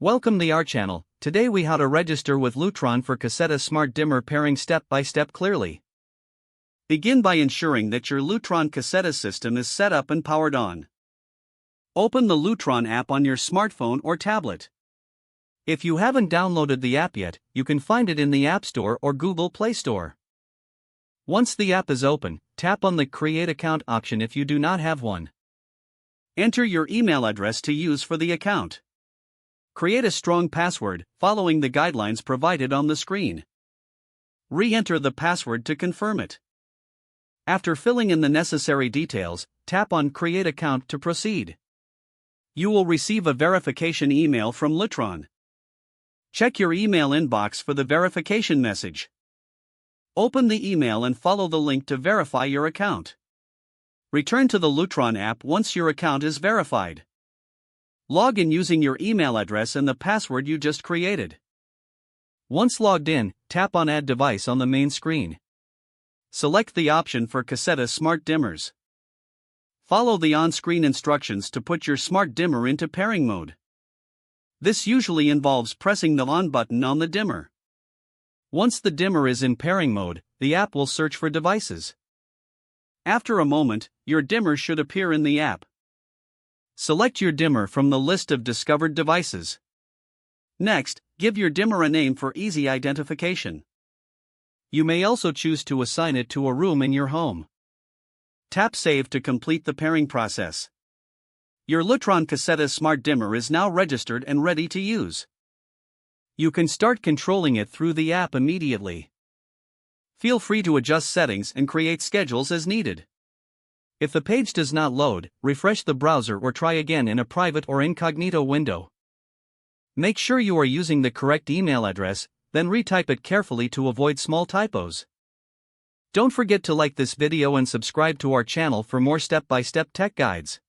Welcome to our channel. Today we how to register with Lutron for Caseta Smart Dimmer pairing step by step clearly. Begin by ensuring that your Lutron Caseta system is set up and powered on. Open the Lutron app on your smartphone or tablet. If you haven't downloaded the app yet, you can find it in the App Store or Google Play Store. Once the app is open, tap on the Create Account option if you do not have one. Enter your email address to use for the account. Create a strong password, following the guidelines provided on the screen. Re-enter the password to confirm it. After filling in the necessary details, tap on Create Account to proceed. You will receive a verification email from Lutron. Check your email inbox for the verification message. Open the email and follow the link to verify your account. Return to the Lutron app once your account is verified. Log in using your email address and the password you just created. Once logged in, tap on Add Device on the main screen. Select the option for Caseta Smart Dimmers. Follow the on-screen instructions to put your smart dimmer into pairing mode. This usually involves pressing the on button on the dimmer. Once the dimmer is in pairing mode, the app will search for devices. After a moment, your dimmer should appear in the app. Select your dimmer from the list of discovered devices. Next, give your dimmer a name for easy identification. You may also choose to assign it to a room in your home. Tap Save to complete the pairing process. Your Lutron Caseta Smart Dimmer is now registered and ready to use. You can start controlling it through the app immediately. Feel free to adjust settings and create schedules as needed. If the page does not load, refresh the browser or try again in a private or incognito window. Make sure you are using the correct email address, then retype it carefully to avoid small typos. Don't forget to like this video and subscribe to our channel for more step-by-step tech guides.